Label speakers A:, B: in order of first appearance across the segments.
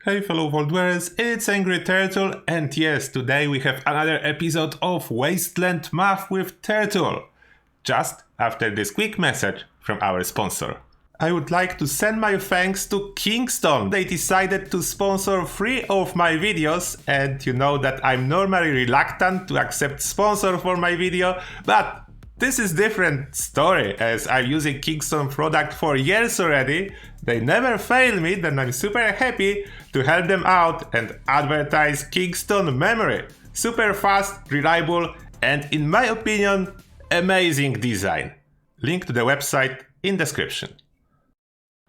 A: Hey fellow Vault Dwellers, it's Angry Turtle, and yes, today we have another episode of Wasteland Math with Turtle. Just after this quick message from our sponsor. I would like to send my thanks to Kingston. They decided to sponsor 3 of my videos, and you know that I'm normally reluctant to accept sponsor for my video, but this is different story, as I'm using Kingston product for years already. They never fail me, then I'm super happy to help them out and advertise Kingston memory. Super fast, reliable, and in my opinion, amazing design. Link to the website in description.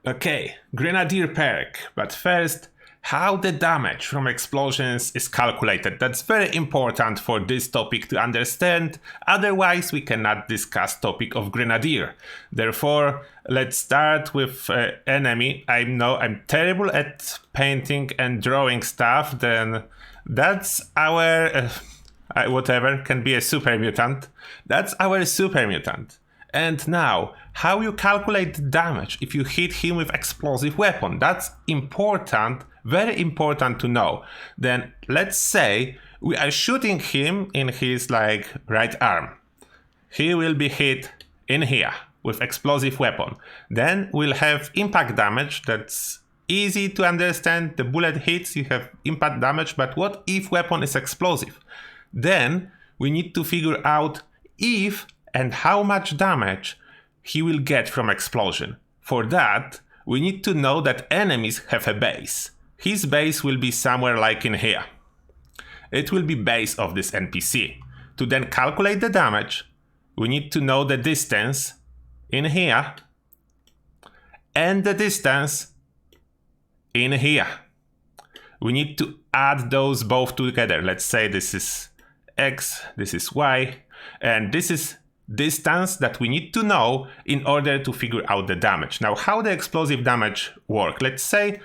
A: Okay, Grenadier perk, but first, how the damage from explosions is calculated. That's very important for this topic to understand, otherwise we cannot discuss topic of Grenadier. Therefore, let's start with enemy. I know I'm terrible at painting and drawing stuff, then that's our, whatever, can be a super mutant. That's our super mutant. And now, how you calculate the damage if you hit him with explosive weapon? That's important, very important to know. Then let's say we are shooting him in his right arm. He will be hit in here with explosive weapon. Then we'll have impact damage. That's easy to understand. The bullet hits, you have impact damage, but what if weapon is explosive? Then we need to figure out if and how much damage he will get from explosion. For that, we need to know that enemies have a base. His base will be somewhere like in here. It will be base of this NPC. To then calculate the damage, we need to know the distance in here and the distance in here. We need to add those both together. Let's say this is X, this is Y, and this is distance that we need to know in order to figure out the damage. Now, how the explosive damage work? Let's say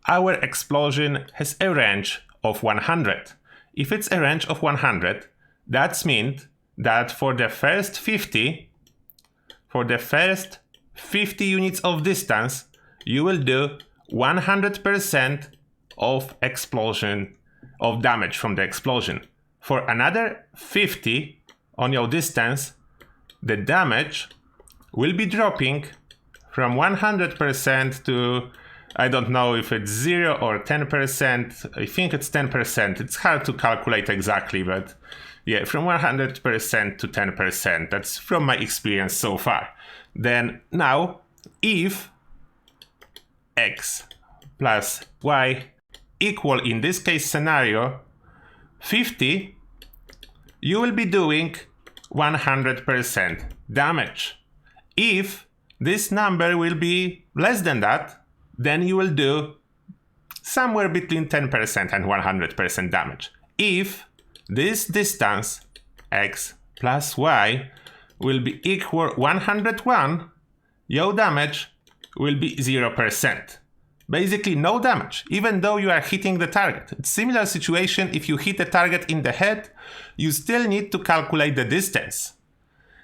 A: our explosion has a range of 100. If it's a range of 100, that means that for the first 50 units of distance, you will do 100% of explosion, of damage from the explosion. For another 50 on your distance, the damage will be dropping from 100% to, I don't know if it's 0 or 10%. I think it's 10%. It's hard to calculate exactly, but yeah, from 100% to 10%. That's from my experience so far. Then now, if X plus Y equal, in this case scenario, 50, you will be doing 100% damage. If this number will be less than that, then you will do somewhere between 10% and 100% damage. If this distance, X plus Y, will be equal 101, your damage will be 0%. Basically no damage, even though you are hitting the target. It's similar situation if you hit a target in the head, you still need to calculate the distance.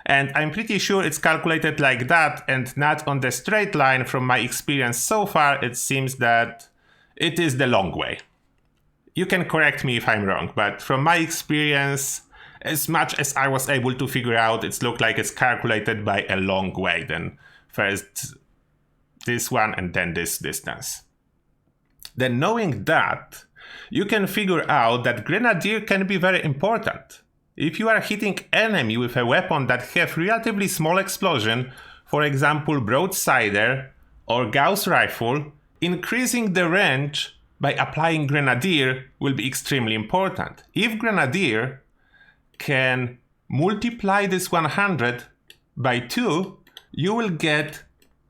A: And I'm pretty sure it's calculated like that and not on the straight line. From my experience so far, it seems that it is the long way. You can correct me if I'm wrong, but from my experience, as much as I was able to figure out, it looked like it's calculated by a long way. Then first this one and then this distance. Then knowing that, you can figure out that Grenadier can be very important. If you are hitting enemy with a weapon that have relatively small explosion, for example broadsider or Gauss rifle, increasing the range by applying Grenadier will be extremely important. If Grenadier can multiply this 100 by 2, you will get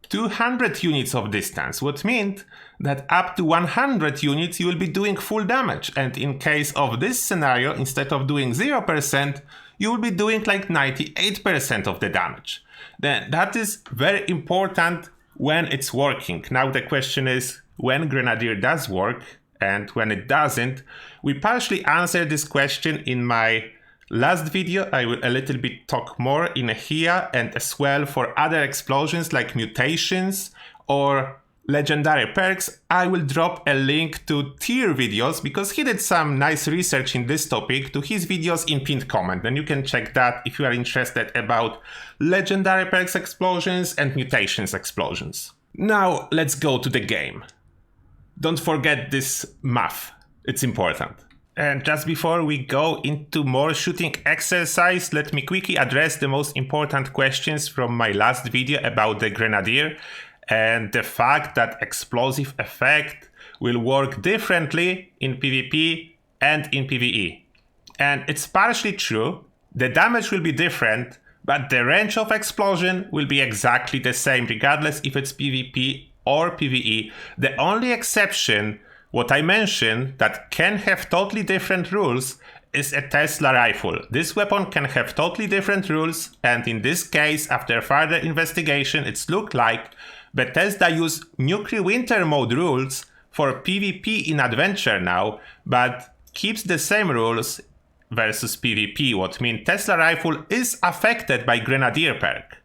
A: 200 units of distance, what means that up to 100 units you will be doing full damage. And in case of this scenario, instead of doing 0%, you will be doing like 98% of the damage. Then that is very important when it's working. Now the question is, when Grenadier does work and when it doesn't. We partially answered this question in my last video, I will a little bit talk more in here, and as well for other explosions like mutations or legendary perks, I will drop a link to Tier videos because he did some nice research in this topic to his videos in pinned comment, and you can check that if you are interested about legendary perks explosions and mutations explosions. Now let's go to the game. Don't forget this math, it's important. And just before we go into more shooting exercise, let me quickly address the most important questions from my last video about the Grenadier and the fact that explosive effect will work differently in PvP and in PvE. And it's partially true, the damage will be different, but the range of explosion will be exactly the same regardless if it's PvP or PvE. The only exception, what I mentioned, that can have totally different rules is a Tesla rifle. This weapon can have totally different rules, and in this case, after further investigation, it's looked like Bethesda use Nuclear Winter mode rules for PvP in Adventure now, but keeps the same rules versus PvP, what means Tesla rifle is affected by Grenadier perk.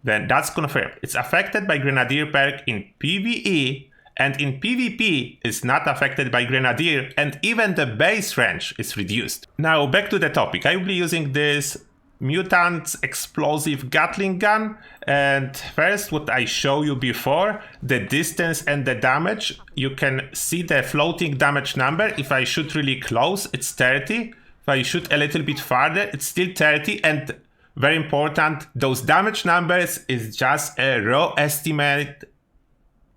A: Then that's confirmed. It's affected by Grenadier perk in PvE, and in PvP is not affected by Grenadier, and even the base range is reduced. Now back to the topic. I will be using this mutant explosive Gatling gun, and first what I show you before, the distance and the damage. You can see the floating damage number. If I shoot really close, it's 30. If I shoot a little bit farther, it's still 30, and very important, those damage numbers is just a raw estimate.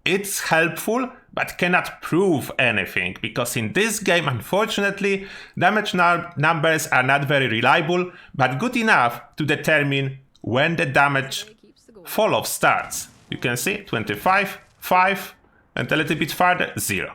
A: It's helpful, but cannot prove anything, because in this game, unfortunately, damage numbers are not very reliable, but good enough to determine when the damage fall-off starts. You can see 25, 5, and a little bit farther, 0.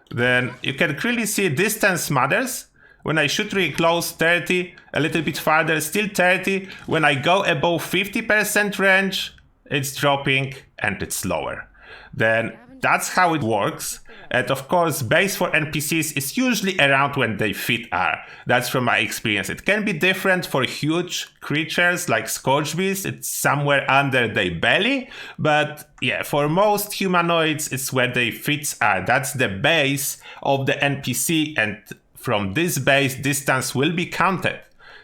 A: Then you can clearly see distance matters. When I shoot really close, 30, a little bit farther, still 30. When I go above 50% range, it's dropping and it's lower. Then that's how it works. And of course, base for NPCs is usually around when they fit are. That's from my experience. It can be different for huge creatures like Scorch Beasts. It's somewhere under their belly. But yeah, for most humanoids, it's where their fits are. That's the base of the NPC, and from this base, distance will be counted.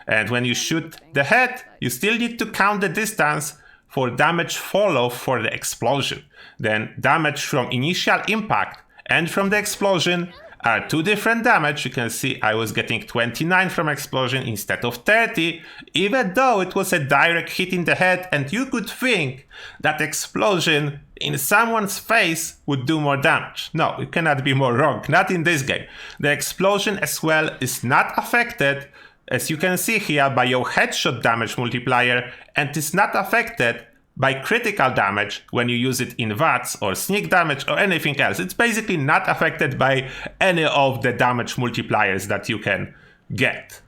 A: And when you shoot the head, you still need to count the distance for damage fall-off for the explosion. Then damage from initial impact and from the explosion are two different damage. You can see I was getting 29 from explosion instead of 30, even though it was a direct hit in the head, and you could think that explosion in someone's face would do more damage. No, you cannot be more wrong, not in this game. The explosion as well is not affected, as you can see here, by your headshot damage multiplier, and is not affected by critical damage when you use it in VATS or sneak damage or anything else. It's basically not affected by any of the damage multipliers that you can get.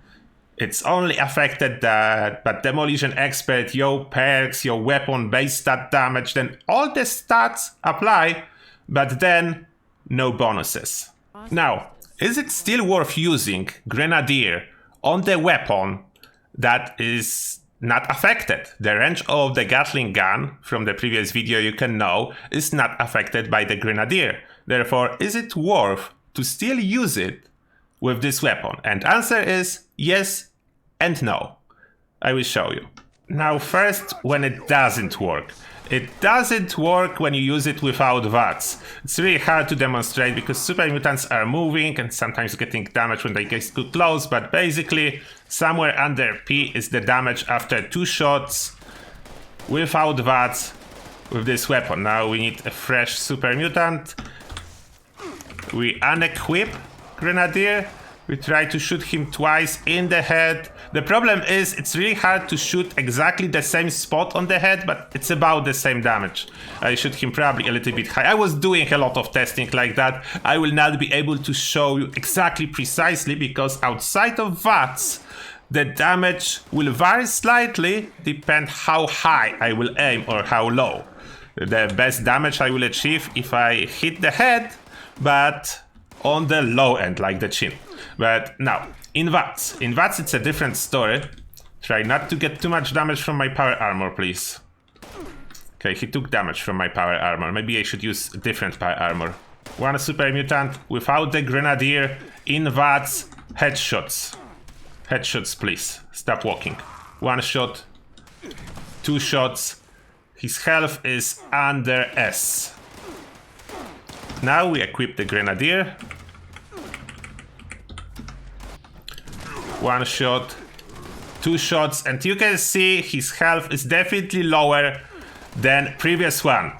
A: It's only affected by Demolition Expert, your perks, your weapon base stat damage, then all the stats apply, but then no bonuses. Now, is it still worth using Grenadier on the weapon that is not affected? The range of the Gatling gun from the previous video, you can know, is not affected by the Grenadier. Therefore, is it worth to still use it with this weapon? And answer is yes and no. I will show you. Now first, when it doesn't work. It doesn't work when you use it without VATS. It's really hard to demonstrate because super mutants are moving and sometimes getting damage when they get too close, but basically somewhere under P is the damage after 2 shots without VATS with this weapon. Now we need a fresh super mutant. We unequip Grenadier. We try to shoot him twice in the head. The problem is it's really hard to shoot exactly the same spot on the head, but it's about the same damage. I shoot him probably a little bit high. I was doing a lot of testing like that. I will not be able to show you exactly precisely because outside of VATS, the damage will vary slightly, depend how high I will aim or how low. The best damage I will achieve if I hit the head, but on the low end, like the chin. But now, in VATS it's a different story. Try not to get too much damage from my power armor, please. Okay, he took damage from my power armor. Maybe I should use a different power armor. One super mutant without the grenadier in VATS. Headshots. Headshots, please. Stop walking. One shot. Two shots. His health is under S. Now we equip the grenadier. One shot. Two shots. And you can see his health is definitely lower than previous one.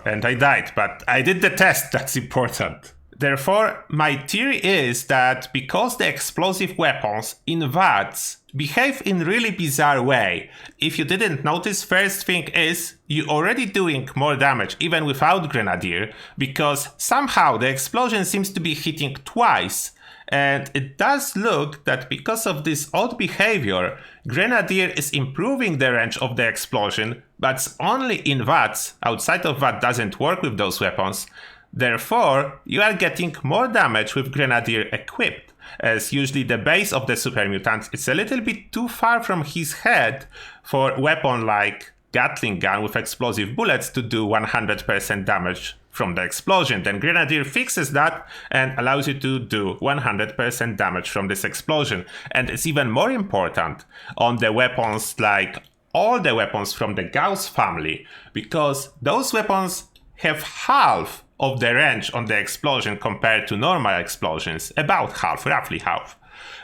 A: And I died, but I did the test, that's important. Therefore, my theory is that because the explosive weapons in VATS behave in really bizarre way, if you didn't notice, first thing is you're already doing more damage even without Grenadier, because somehow the explosion seems to be hitting twice. And it does look that because of this odd behavior, Grenadier is improving the range of the explosion, but only in VATS. Outside of VATS doesn't work with those weapons. Therefore, you are getting more damage with Grenadier equipped, as usually the base of the super mutant is a little bit too far from his head for a weapon like Gatling gun with explosive bullets to do 100% damage from the explosion. Then Grenadier fixes that and allows you to do 100% damage from this explosion. And it's even more important on the weapons like all the weapons from the Gauss family, because those weapons have half of the range on the explosion compared to normal explosions, about half, roughly half.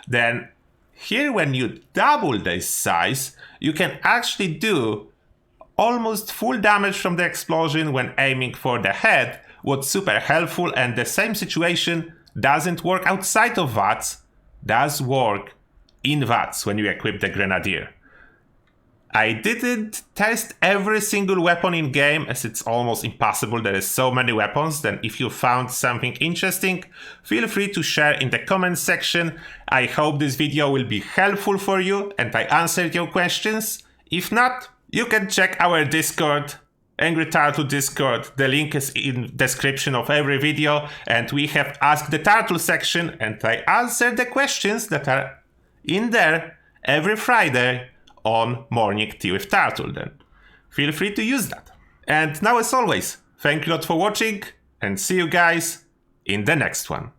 A: Then here when you double this size, you can actually do almost full damage from the explosion when aiming for the head, what's super helpful, and the same situation doesn't work outside of VATS, does work in VATS when you equip the Grenadier. I didn't test every single weapon in game, as it's almost impossible, there is so many weapons. Then if you found something interesting, feel free to share in the comment section. I hope this video will be helpful for you and I answered your questions. If not, you can check our Discord, Angry Turtle Discord. The link is in description of every video, and we have Ask the Turtle section, and I answer the questions that are in there every Friday on Morning Tea with Turtle. Then feel free to use that. And now, as always, thank you a lot for watching, and see you guys in the next one.